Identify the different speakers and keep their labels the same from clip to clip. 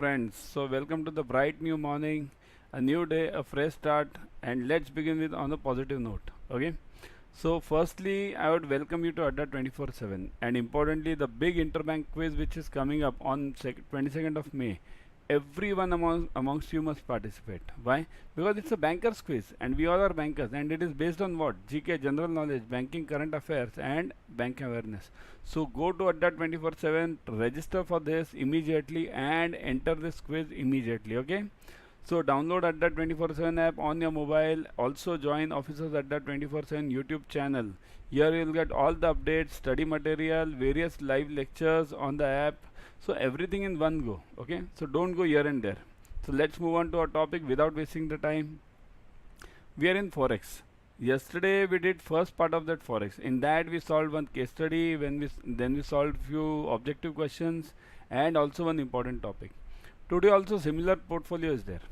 Speaker 1: friends. So welcome to the bright new morning, a new day, a fresh start, and let's begin with on a positive note. Okay. So firstly, I would welcome you to Adda 24/7, and importantly, the big interbank quiz which is coming up on 22nd of May. Everyone amongst you must participate. Why? Because it's a bankers quiz, and we all are bankers, and it is based on what? GK, general knowledge, banking, current affairs, and bank awareness. So go to Adda 24/7, register for this immediately, and enter this quiz immediately. Okay. So download Adda 24/7 app on your mobile. Also join Officers Adda 24/7 YouTube channel. Here you'll get all the updates, study material, various live lectures on the app. So everything in one go. Okay. So don't go here and there. So let's move on to our topic without wasting the time. We are in Forex. Yesterday we did first part of that Forex. In that we solved one case study. Then we solved few objective questions and also one important topic. Today also similar portfolio is there.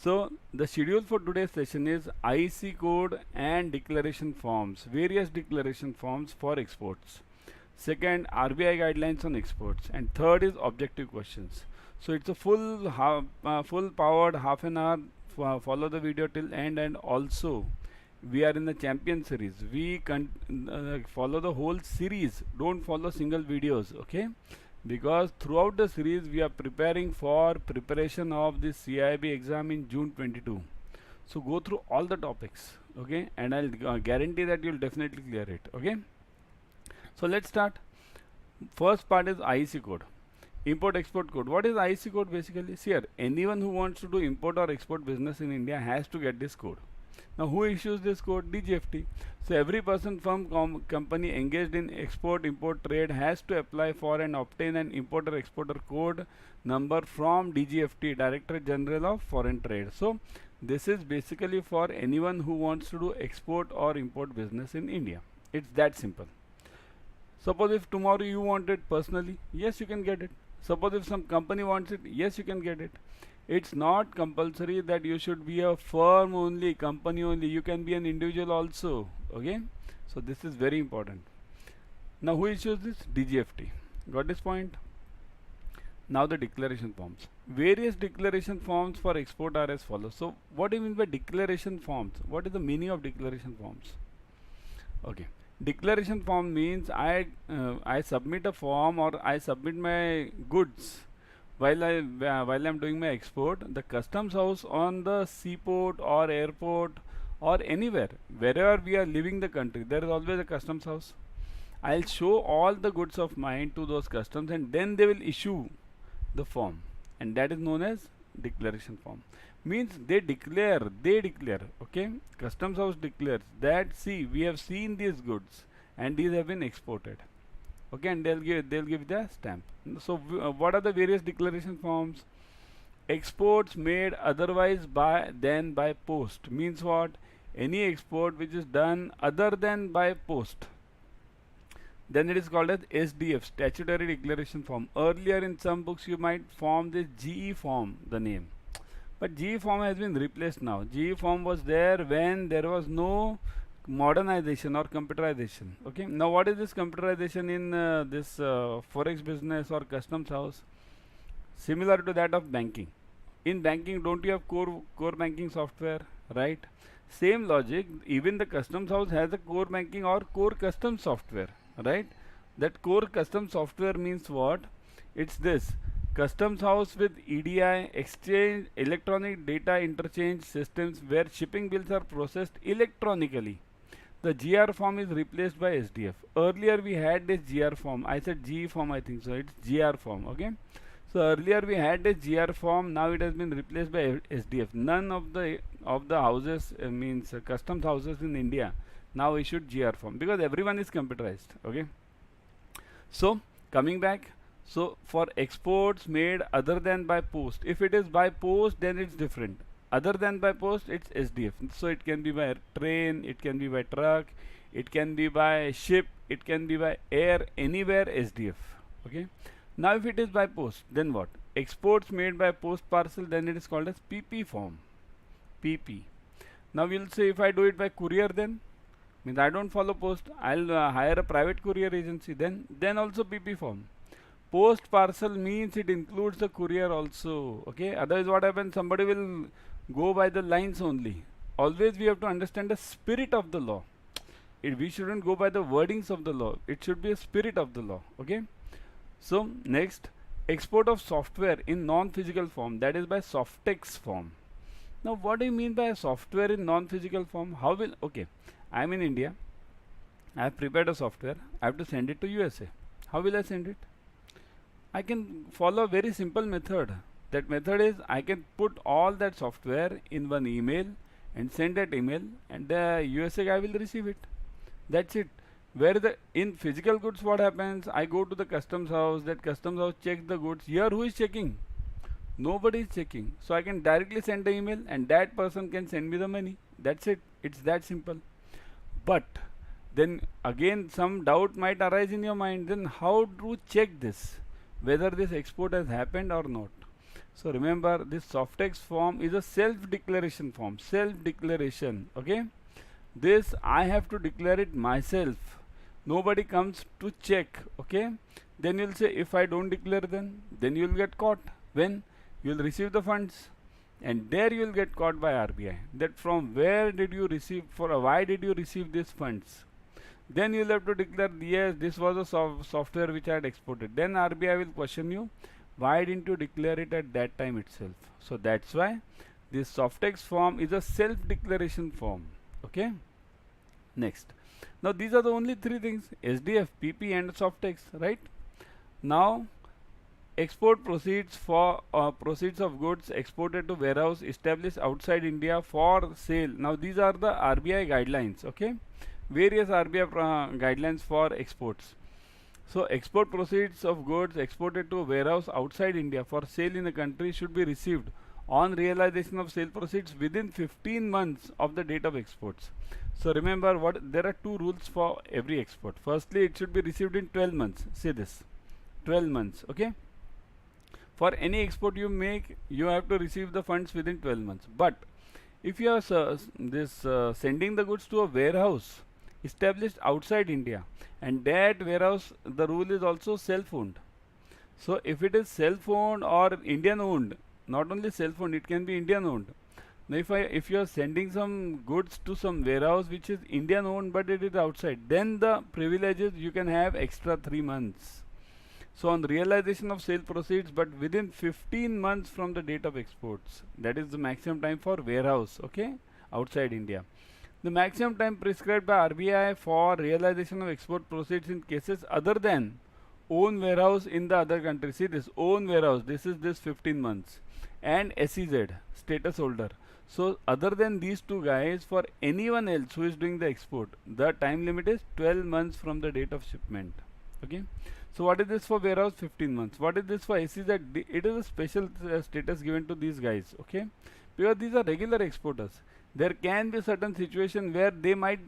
Speaker 1: So the schedule for today's session is IC code and declaration forms, various declaration forms for exports. Second, RBI guidelines on exports, and third is objective questions. So it's a full powered half an hour. Follow the video till end, and also we are in the champion series. We follow the whole series. Don't follow single videos. Okay, because throughout the series we are preparing for preparation of this CAIIB exam in June 22. So go through all the topics, okay, and I'll guarantee that you'll definitely clear it. Okay, so let's start. First part is IC code, import export code. What is IC code basically? See here, anyone who wants to do import or export business in India has to get this code. Now who issues this code? DGFT. So every person, firm, company engaged in export import trade has to apply for and obtain an importer exporter code number from DGFT, Directorate General of Foreign Trade. So this is basically for anyone who wants to do export or import business in India. It's that simple. Suppose if tomorrow you want it personally, yes, you can get it. Suppose if some company wants it, yes, you can get it. It's not compulsory that you should be a firm only, company only. You can be an individual also. Okay. So this is very important. Now who issues this? DGFT. Got this point? Now the declaration forms. Various declaration forms for export are as follows. So what do you mean by declaration forms? What is the meaning of declaration forms? Okay. Declaration form means I submit a form, or I submit my goods while I'm doing my export. The customs house on the seaport or airport or anywhere, wherever we are leaving the country, there is always a customs house. I'll show all the goods of mine to those customs, and then they will issue the form, and that is known as declaration form. Means they declare, okay, customs house declares that, see, we have seen these goods and these have been exported. Okay, and they'll give the stamp. So what are the various declaration forms? Exports made otherwise than by post means what? Any export which is done other than by post, then it is called as SDF, statutory declaration form. Earlier in some books you might form this GE form, the name, but GE form has been replaced now. GE form was there when there was no modernization or computerization. Okay, now what is this computerization in this forex business or customs house? Similar to that of banking. In banking, don't you have core banking software, right? Same logic, even the customs house has a core banking or core customs software, right? That core customs software means what? It's this: customs house with EDI, exchange, electronic data interchange systems where shipping bills are processed electronically. The GR form is replaced by SDF. Earlier we had this GR form. I said GE form, I think so. It's GR form. Okay. So earlier we had this GR form. Now it has been replaced by SDF. None of the houses means customs houses in India now issued GR form, because everyone is computerized. Okay. So coming back. So for exports made other than by post, if it is by post, then it's different. Other than by post, it's SDF. So it can be by train, it can be by truck, it can be by ship, it can be by air, anywhere SDF. Okay. Now if it is by post, then what? Exports made by post parcel, then it is called as PP form. PP. Now we'll say if I do it by courier, then means I don't follow post. I'll hire a private courier agency. Then also PP form. Post parcel means it includes the courier also. Okay, otherwise what happens? Somebody will go by the lines only. Always we have to understand the spirit of the law. We shouldn't go by the wordings of the law. It should be a spirit of the law. Okay. So next, export of software in non-physical form, that is by softex form. Now what do you mean by a software in non-physical form? How will, okay, I am in India, I have prepared a software, I have to send it to USA. How will I send it? I can follow a very simple method. That method is I can put all that software in one email and send that email, and the USA guy will receive it. That's it. Where the in physical goods what happens? I go to the customs house, that customs house checks the goods. Here who is checking? Nobody is checking. So I can directly send the email and that person can send me the money. That's it. It's that simple. But then again some doubt might arise in your mind. Then how to check this? Whether this export has happened or not. So remember, this softex form is a self-declaration form. Self-declaration. Okay. This I have to declare it myself. Nobody comes to check. Okay. Then you'll say, if I don't declare, then you'll get caught. When? You'll receive the funds. And there you'll get caught by RBI. That from where did you receive, why did you receive these funds? Then you'll have to declare, yes, this was a software which I had exported. Then RBI will question you, why didn't you declare it at that time itself? So that's why this softex form is a self-declaration form. Okay. Next. Now these are the only three things: SDF, PP and softex, right? Now export proceeds for proceeds of goods exported to warehouse established outside India for sale. Now these are the RBI guidelines. Okay. Various RBI guidelines for exports. So export proceeds of goods exported to a warehouse outside India for sale in the country should be received on realization of sale proceeds within 15 months of the date of exports. So remember, there are two rules for every export. Firstly, it should be received in 12 months. Say this, 12 months. Okay. For any export you make, you have to receive the funds within 12 months. But if you are sending the goods to a warehouse established outside India, and that warehouse, the rule is also self-owned. So if it is self-owned or Indian-owned, not only self-owned, it can be Indian-owned. Now if you are sending some goods to some warehouse which is Indian-owned but it is outside, then the privileges you can have extra 3 months. So on realization of sale proceeds, but within 15 months from the date of exports, that is the maximum time for warehouse. Okay, outside India. The maximum time prescribed by RBI for realization of export proceeds in cases other than own warehouse in the other country. See this, own warehouse, this is this 15 months, and SEZ, status holder. So other than these two guys, for anyone else who is doing the export, the time limit is 12 months from the date of shipment. Okay. So what is this for warehouse? 15 months. What is this for SEZ? It is a special status given to these guys. Okay. Because these are regular exporters. There can be certain situation where they might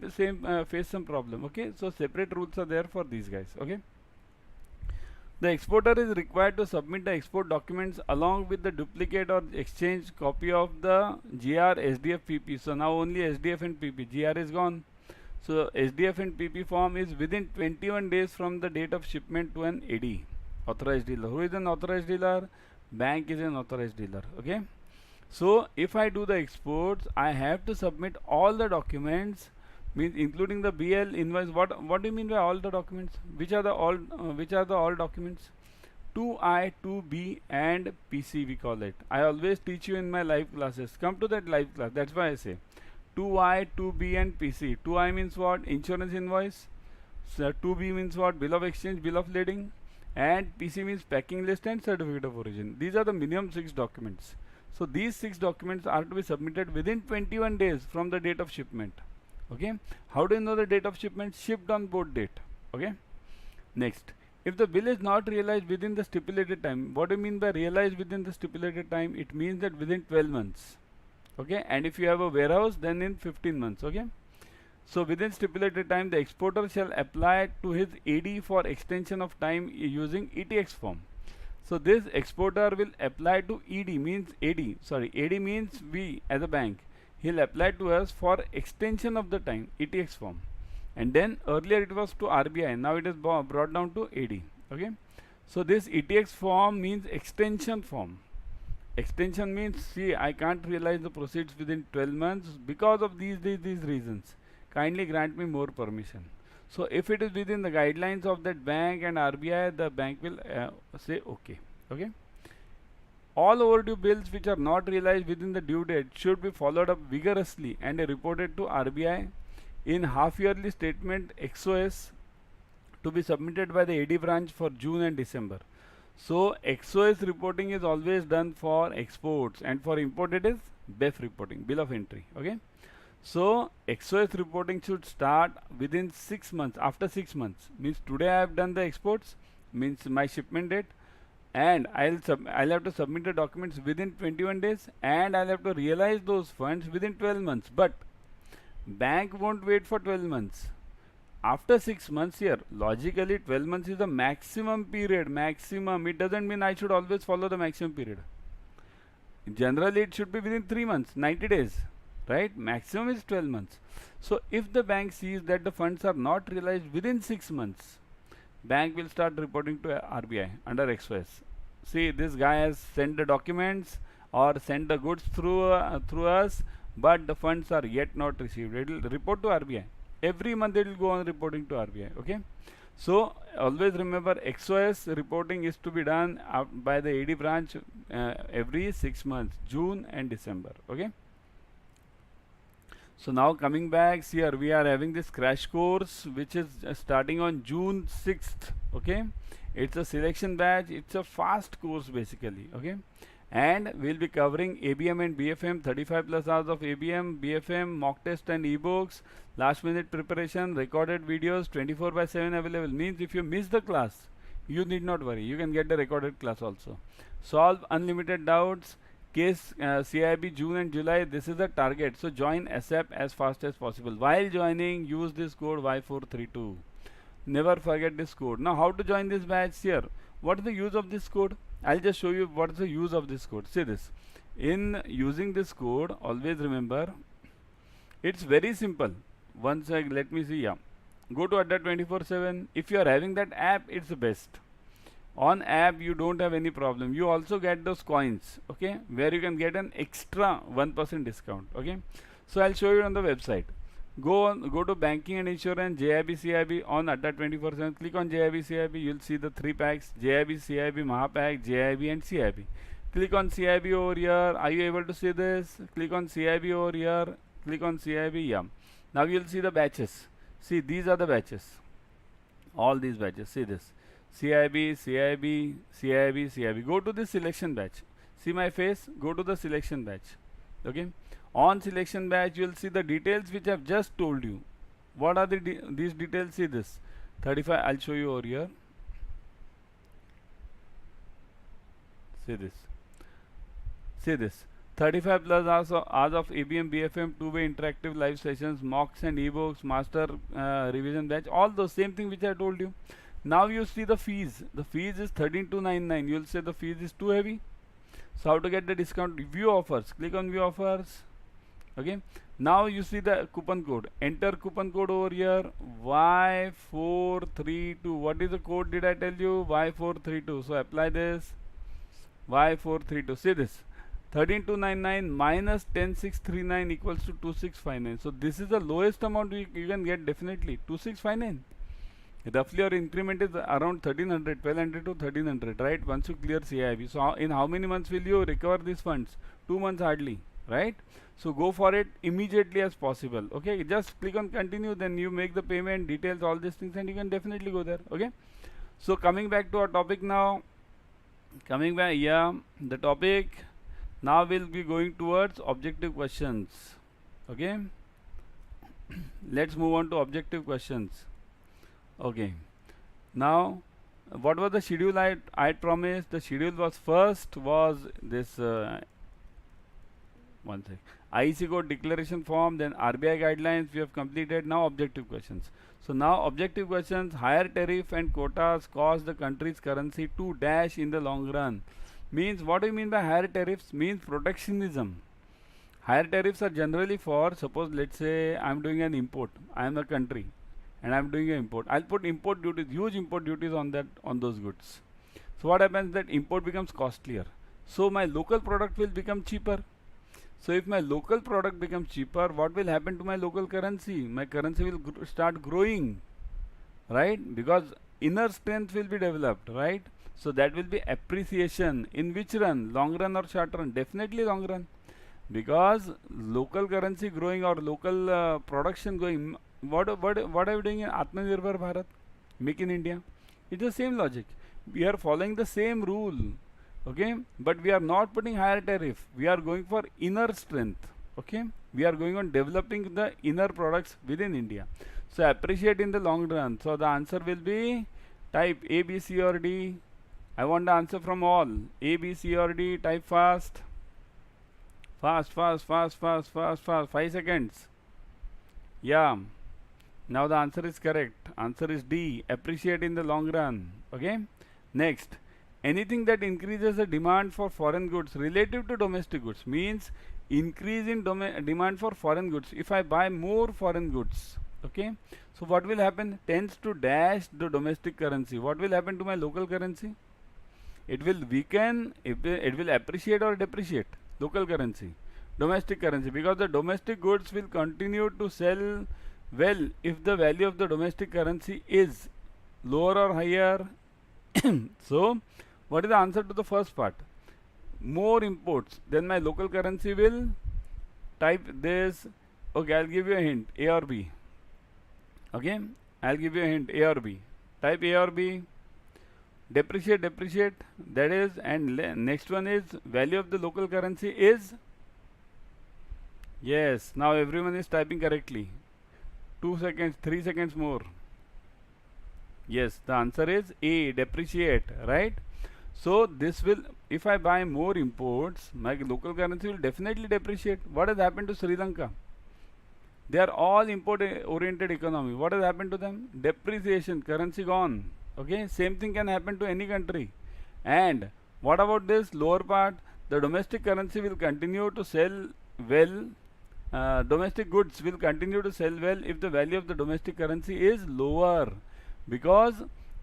Speaker 1: face some problem. Okay. So separate rules are there for these guys. Okay. The exporter is required to submit the export documents along with the duplicate or exchange copy of the GR, SDF, PP. So now only SDF and PP. GR is gone. So SDF and PP form is within 21 days from the date of shipment to an AD, authorized dealer. Who is an authorized dealer? Bank is an authorized dealer. Okay. So if I do the exports, I have to submit all the documents, means including the BL invoice. What do you mean by all the documents? Which are the all documents? 2I, 2B and PC we call it. I always teach you in my live classes. Come to that live class. That's why I say 2I, 2B and PC. 2I means what? Insurance invoice. So 2B means what? Bill of exchange, bill of lading. And PC means packing list and certificate of origin. These are the minimum 6 documents. So these 6 documents are to be submitted within 21 days from the date of shipment. Okay. How do you know the date of shipment? Shipped on board date. Okay. Next, if the bill is not realized within the stipulated time, what do you mean by realized within the stipulated time? It means that within 12 months. Okay. And if you have a warehouse, then in 15 months. Okay. So within stipulated time, the exporter shall apply to his AD for extension of time using ETX form. So this exporter will apply to ED means AD. Sorry, AD means we as a bank. He'll apply to us for extension of the time, ETX form. And then earlier it was to RBI, now it is brought down to AD. Okay. So this ETX form means extension form. Extension means, see, I can't realize the proceeds within 12 months because of these reasons. Kindly grant me more permission. So if it is within the guidelines of that bank and RBI, the bank will say okay. Okay. All overdue bills which are not realized within the due date should be followed up vigorously and reported to RBI in half-yearly statement XOS to be submitted by the AD branch for June and December. So XOS reporting is always done for exports, and for import it is BEF reporting, bill of entry. Okay. So XOS reporting should start within 6 months. After 6 months means today I have done the exports, means my shipment date, and I'll have to submit the documents within 21 days, and I'll have to realize those funds within 12 months. But bank won't wait for 12 months. After 6 months, here logically 12 months is the maximum period. Maximum, it doesn't mean I should always follow the maximum period. Generally it should be within 3 months, 90 days, right? Maximum is 12 months. So if the bank sees that the funds are not realized within 6 months, bank will start reporting to RBI under XOS. See, this guy has sent the documents or sent the goods through us, but the funds are yet not received. It will report to RBI. Every month it will go on reporting to RBI. Okay. So always remember, XOS reporting is to be done by the AD branch every 6 months, June and December. Okay. So now coming back here, we are having this crash course which is starting on June 6th. Okay. It's a selection batch. It's a fast course basically. Okay. And we'll be covering ABM and BFM, 35 plus hours of ABM, BFM, mock test and ebooks, last minute preparation, recorded videos, 24/7 available. Means if you miss the class, you need not worry. You can get the recorded class also. Solve unlimited doubts. Case CAIIB June and July. This is the target. So join ASAP as fast as possible. While joining, use this code Y432. Never forget this code. Now how to join this batch here? What is the use of this code? I'll just show you what is the use of this code. See this. In using this code, always remember, it's very simple. Once let me see. Yeah. Go to Adda 24/7. If you are having that app, it's the best. On app, you don't have any problem. You also get those coins, okay, where you can get an extra 1% discount. Okay. So I'll show you on the website. Go to banking and insurance, JAIIB, CAIIB on Adda 24/7. Click on JAIIB, CAIIB. You'll see the 3 packs: JAIIB, CAIIB, Mahapack, JAIIB, and CAIIB. Click on CAIIB over here. Are you able to see this? Click on CAIIB over here. Click on CAIIB. Yeah. Now you'll see the batches. See, these are the batches. All these batches. See this. CAIIB, CAIIB, CAIIB, CAIIB. Go to this selection batch. See my face? Go to the selection batch. Okay. On selection batch, you will see the details which I have just told you. What are these details? See this. 35. I'll show you over here. See this. See this. 35 plus hours of ABM, BFM, two-way interactive live sessions, mocks and ebooks, master revision batch. All those same thing which I told you. Now you see the fees. The fees is 13,299. You will say the fees is too heavy. So how to get the discount? View offers. Click on view offers. Okay. Now you see the coupon code. Enter coupon code over here. Y432. What is the code? Did I tell you? Y432. So apply this. Y432. See this. 13,299 minus 10,639 equals to 2,659. So this is the lowest amount you can get definitely. 2,659. Roughly your increment is around 1300, 1200 to 1300, right? Once you clear CAIIB. So in how many months will you recover these funds? 2 months hardly, right? So go for it immediately as possible. Okay, just click on continue, then you make the payment, details, all these things, and you can definitely go there. Okay. So coming back to our topic now. Coming back, yeah, the topic. Now we'll be going towards objective questions. Okay. Let's move on to objective questions. Okay. Now, what was the schedule I promised? The schedule was first was this one sec. IEC code declaration form, then RBI guidelines we have completed. Now objective questions. So now objective questions: higher tariff and quotas cause the country's currency to dash in the long run. Means, what do you mean by higher tariffs? Means protectionism. Higher tariffs are generally for, suppose let's say I am doing an import. I am a country and I am doing an import. I'll put import duties, huge import duties on those goods. So what happens, that import becomes costlier. So my local product will become cheaper. So if my local product becomes cheaper, what will happen to my local currency? My currency will start growing, right? Because inner strength will be developed, right? So that will be appreciation. In which run? Long run or short run? Definitely long run. Because local currency growing or local production going, what are we doing in Atmanirbhar Bharat? Make in India. It's the same logic. We are following the same rule, okay? But we are not putting higher tariff. We are going for inner strength, okay? We are going on developing the inner products within India. So appreciate in the long run. So the answer will be type A, B, C or D. I want the answer from all. A, B, C or D. Type fast. Fast, fast, fast, fast, fast, fast. 5 seconds. Yeah. Now the answer is correct. Answer is D. Appreciate in the long run. Okay. Next. Anything that increases the demand for foreign goods relative to domestic goods means increase in demand for foreign goods. If I buy more foreign goods, okay, so what will happen? Tends to dash the domestic currency. What will happen to my local currency? It will weaken, it will appreciate or depreciate. Local currency, domestic currency, because the domestic goods will continue to sell well if the value of the domestic currency is lower or higher. So what is the answer to the first part? More imports, then my local currency will type this. Okay, I'll give you a hint, A or B. Okay, I'll give you a hint, A or B. Type A or B. Depreciate, depreciate, that is, and next one is value of the local currency is. Yes, now everyone is typing correctly. 2 seconds, 3 seconds more. Yes, the answer is A, depreciate, right? So this will, if I buy more imports, my local currency will definitely depreciate. What has happened to Sri Lanka? They are all import oriented economy. What has happened to them? Depreciation, currency gone. Okay, same thing can happen to any country. And what about this lower part? The domestic currency will continue to sell well. Domestic goods will continue to sell well if the value of the domestic currency is lower. Because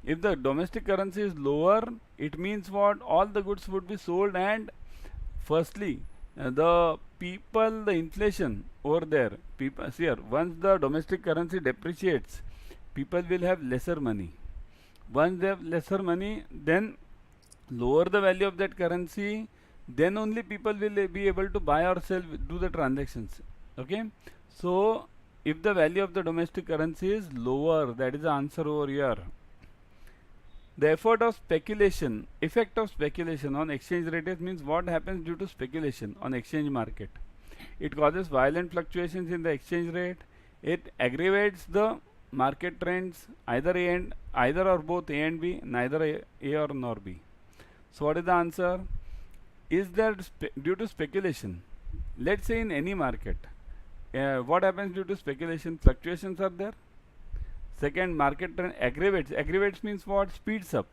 Speaker 1: if the domestic currency is lower, it means what? All the goods would be sold, and firstly, the people, the inflation over there, people, see here, once the domestic currency depreciates, people will have lesser money. Once they have lesser money, then lower the value of that currency, then only people will be able to buy or sell, do the transactions. Okay, so if the value of the domestic currency is lower, that is the answer over here. The effect of speculation on exchange rates means what happens due to speculation on exchange market. It causes violent fluctuations in the exchange rate. It aggravates the market trends, either or both A and B, neither A or nor B. So what is the answer? Is there due to speculation? Let's say in any market, what happens due to speculation? Fluctuations are there. Second, market trend aggravates means what? Speeds up.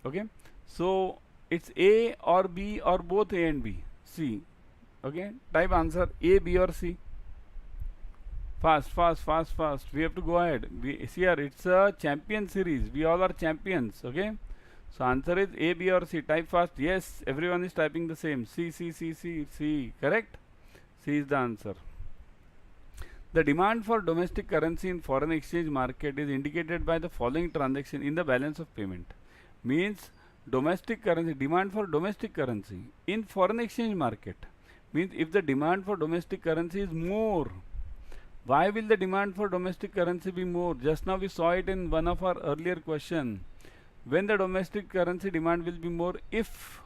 Speaker 1: Okay, so it's A or B or both A and B. C. Okay, type answer A, B or C. Fast, fast, fast, fast. We have to go ahead. We see here, it's a champion series. We all are champions. Okay, so answer is A, B or C. Type fast. Yes, everyone is typing the same. C, C, C, C, C. Correct. C is the answer. The demand for domestic currency in foreign exchange market is indicated by the following transaction in the balance of payment. Means domestic currency, demand for domestic currency in foreign exchange market. Means if the demand for domestic currency is more, why will the demand for domestic currency be more? Just now we saw it in one of our earlier question. When the domestic currency demand will be more, if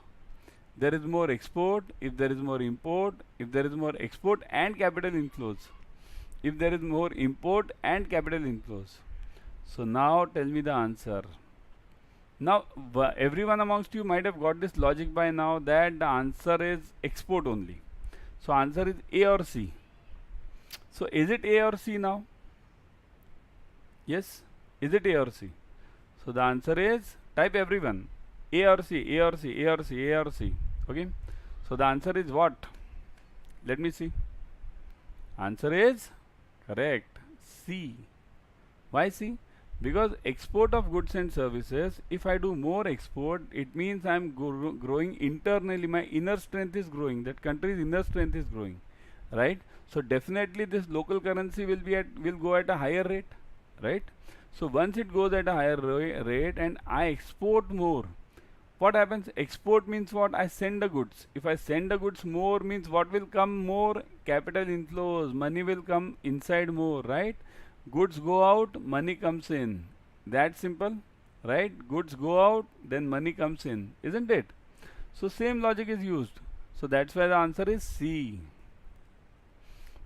Speaker 1: there is more export, if there is more import, if there is more export and capital inflows, if there is more import and capital inflows. So now tell me the answer. Now everyone amongst you might have got this logic by now that the answer is export only. So answer is A or C. So is it A or C now? Yes? Is it A or C? So the answer is, type everyone, A or C, A or C, A or C, A or C. Okay? So the answer is what? Let me see. Answer is correct, C. Why C? Because export of goods and services, if I do more export, it means I'm growing internally. My inner strength is growing. That country's inner strength is growing, right? So definitely this local currency will go at a higher rate, right? So once it goes at a higher rate and I export more, what happens? Export means what? I send the goods. If I send the goods more, means what will come more? Capital inflows. Money will come inside more, right? Goods go out, money comes in. That simple, right? Goods go out, then money comes in, isn't it? So same logic is used. So that's why the answer is C.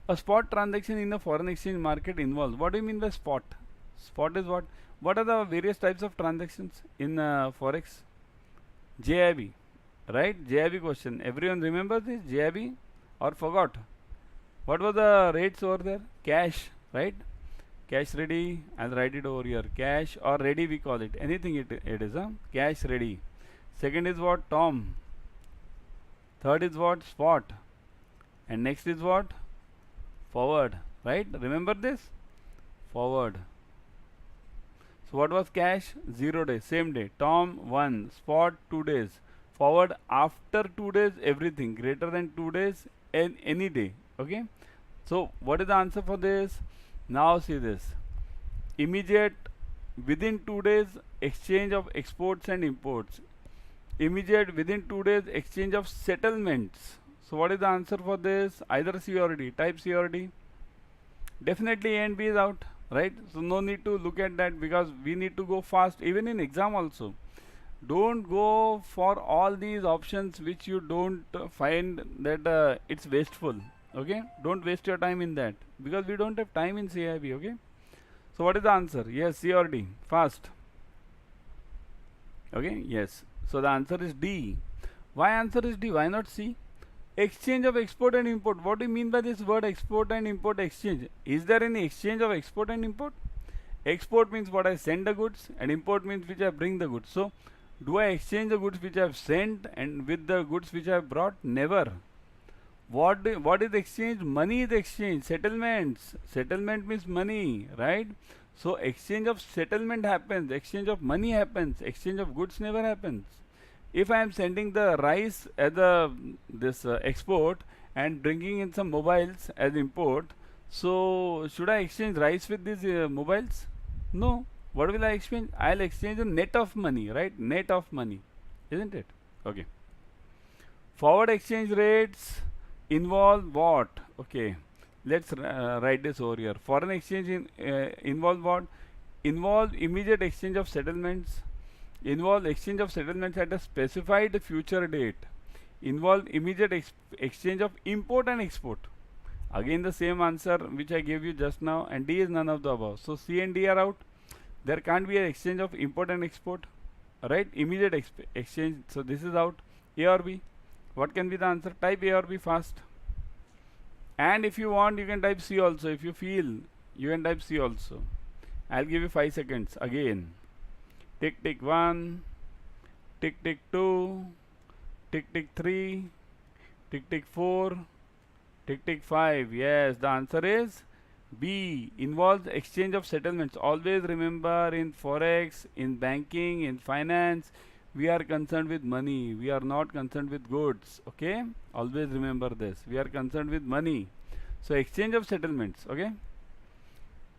Speaker 1: A spot transaction in a foreign exchange market involves. What do you mean by spot? Spot is what? What are the various types of transactions in forex? JAIIB, right? JAIIB question. Everyone remembers this JAIIB or forgot? What were the rates over there? Cash, right? Cash ready. I'll write it over here. Cash or ready we call it. Anything it is. Cash ready. Second is what? Tom. Third is what? Spot. And next is what? Forward. Right? Remember this? Forward. So what was cash? 0 days. Same day. Tom 1. Spot 2 days. Forward after 2 days everything. Greater than 2 days any day. Okay. So what is the answer for this? Now see this. Immediate within 2 days exchange of exports and imports. Immediate within 2 days exchange of settlements. So what is the answer for this? Either C or D. Type C or D. Definitely A and B is out, right? So no need to look at that because we need to go fast even in exam also. Don't go for all these options which you don't find that it's wasteful. Okay, don't waste your time in that because we don't have time in CAIIB. Okay, so what is the answer? Yes, C or D? Fast. Okay, yes. So the answer is D. Why answer is D? Why not C? Exchange of export and import. What do you mean by this word export and import exchange? Is there any exchange of export and import? Export means what I send the goods and import means which I bring the goods. So do I exchange the goods which I have sent and with the goods which I have brought? Never. What is exchange? Money is exchange. Settlements. Settlement means money, right? So exchange of settlement happens. Exchange of money happens. Exchange of goods never happens. If I am sending the rice as this export and bringing in some mobiles as import, so should I exchange rice with these mobiles? No. What will I exchange? I'll exchange a net of money, right? Net of money, isn't it? Okay. Forward exchange rates involve what? Okay, let's write this over here. Foreign exchange involve what? Involve immediate exchange of settlements. Involve exchange of settlements at a specified future date. Involve immediate exchange of import and export. Again the same answer which I gave you just now, and D is none of the above. So C and D are out. There can't be an exchange of import and export, right? Immediate exchange. So this is out. A or B? What can be the answer? Type A or B fast. And if you want, you can type C also. If you feel, you can type C also. I'll give you 5 seconds again. Tick tick 1, tick tick 2, tick tick 3, tick tick 4, tick tick 5. Yes, the answer is B. Involves exchange of settlements. Always remember, in forex, in banking, in finance, we are concerned with money. We are not concerned with goods. Okay, always remember this. We are concerned with money. So exchange of settlements. Okay,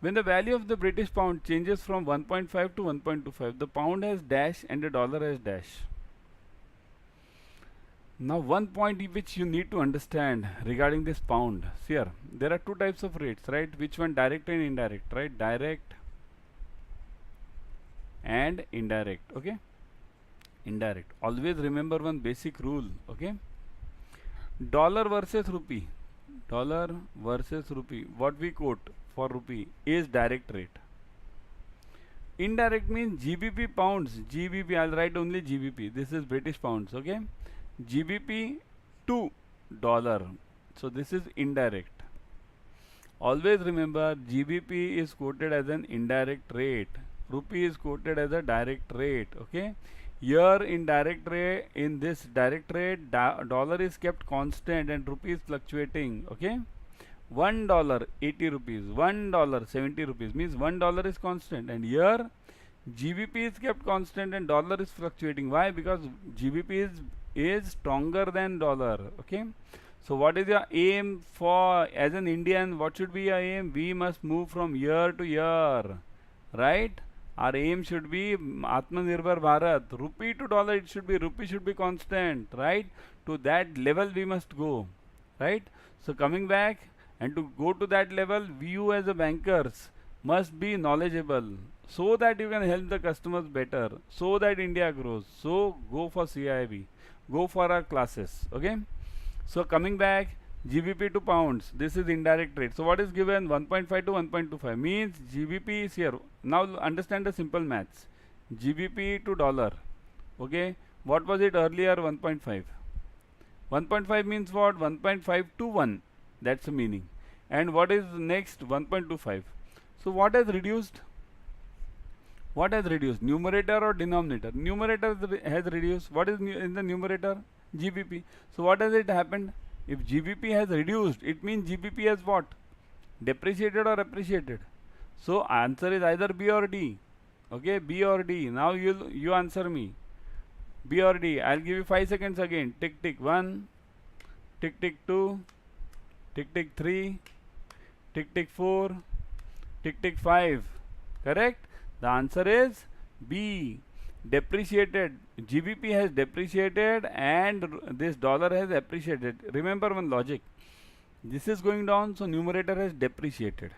Speaker 1: when the value of the British pound changes from 1.5 to 1.25, the pound has dash and the dollar has dash. Now one point which you need to understand regarding this pound. Here there are two types of rates, right? Which one? Direct and indirect, right? Direct and indirect. Okay, indirect. Always remember one basic rule. Okay, dollar versus rupee. Dollar versus rupee. What we quote for rupee is direct rate. Indirect means GBP pounds. GBP, I'll write only GBP. This is British pounds. Okay, GBP to dollar. So this is indirect. Always remember, GBP is quoted as an indirect rate. Rupee is quoted as a direct rate. Okay, here in direct rate, in this direct rate, dollar is kept constant and rupee is fluctuating. Okay, $1 80 rupees, $1 70 rupees, means $1 is constant, and here GBP is kept constant and dollar is fluctuating. Why? Because GBP is stronger than dollar. Okay. So what is your aim for as an Indian? What should be your aim? We must move from year to year, right? Our aim should be Atmanirbhar Bharat. Rupee to dollar, it should be, rupee should be constant, right? To that level we must go, right? So coming back, and to go to that level, you as a bankers must be knowledgeable so that you can help the customers better, so that India grows. So go for CAIIB, go for our classes. Okay. So coming back, GBP to pounds, this is indirect rate. So what is given? 1.5 to 1.25 means GBP is here. Now understand the simple maths. GBP to dollar. Okay. What was it earlier? 1.5. 1.5 means what? 1.5 to 1. That's the meaning. And what is next? 1.25. So what has reduced? What has reduced? Numerator or denominator? Numerator has reduced. What is in the numerator? GBP. So what has it happened? If GBP has reduced, it means GBP has what? Depreciated or appreciated? So answer is either B or D. Okay, B or D. Now you answer me. B or D. I'll give you 5 seconds again. Tick tick 1, tick tick 2, tick tick 3, tick tick 4, tick tick 5. Correct? The answer is B. Depreciated. GBP has depreciated and this dollar has appreciated. Remember one logic. This is going down, so numerator has depreciated.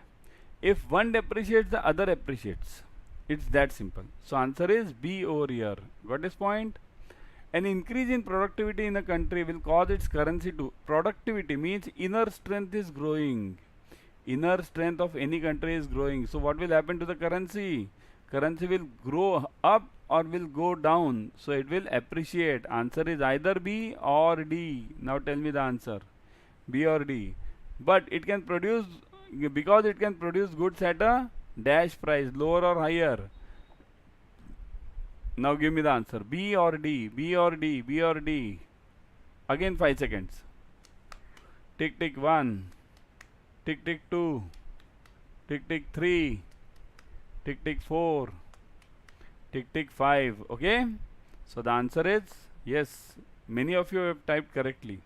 Speaker 1: If one depreciates, the other appreciates. It's that simple. So answer is B over here. Got this point? An increase in productivity in a country will cause its currency to. Productivity means inner strength is growing. Inner strength of any country is growing. So what will happen to the currency? Currency will grow up or will go down. So it will appreciate. Answer is either B or D. Now tell me the answer. B or D. But it can produce, because it can produce goods at a dash price, lower or higher. Now give me the answer. B or D. B or D. B or D. Again 5 seconds. Tick tick 1. Tick tick 2. Tick tick 3. Tick tick 4. Tick tick 5. Okay. So the answer is yes. Many of you have typed correctly.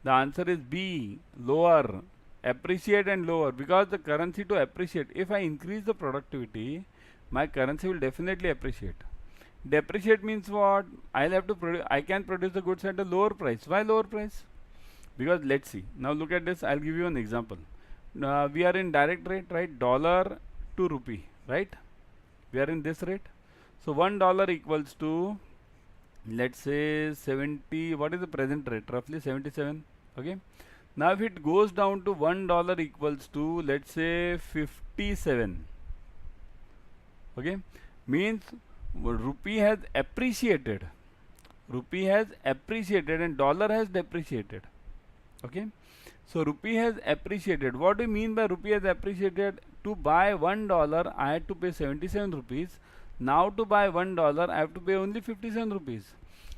Speaker 1: The answer is B. Lower. Appreciate and lower, because the currency to appreciate. If I increase the productivity, my currency will definitely appreciate. Depreciate means what? I'll have to I can produce the goods at a lower price. Why lower price? Because let's see. Now look at this. I'll give you an example. We are in direct rate, right? Dollar to rupee, right? We are in this rate. So $1 equals to, let's say 70. What is the present rate? Roughly 77. Okay. Now if it goes down to $1 equals to, let's say 57. Okay. Means rupee has appreciated. Rupee has appreciated and dollar has depreciated. Okay. So rupee has appreciated. What do you mean by rupee has appreciated? To buy $1, I had to pay 77 rupees. Now to buy $1, I have to pay only 57 rupees.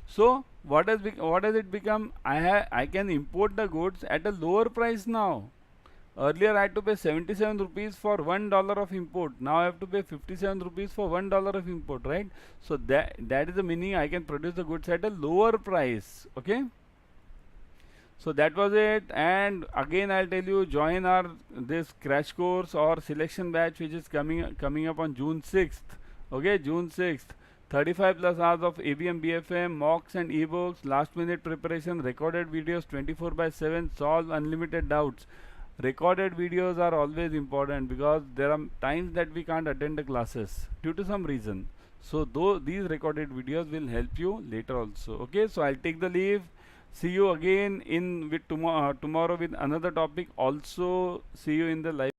Speaker 1: So what has it become? I can import the goods at a lower price now. Earlier I had to pay 77 rupees for $1 of import. Now I have to pay 57 rupees for $1 of import, right? So that is the meaning. I can produce the goods at a lower price. Okay. So that was it. And again I'll tell you, join our this crash course or selection batch, which is coming up on June 6th. Okay, June 6th. 35 plus hours of ABM BFM, mocks and ebooks, last minute preparation, recorded videos 24/7, solve unlimited doubts. Recorded videos are always important because there are times that we can't attend the classes due to some reason. So these recorded videos will help you later also. Okay, so I'll take the leave. See you again with tomorrow with another topic. Also see you in the live.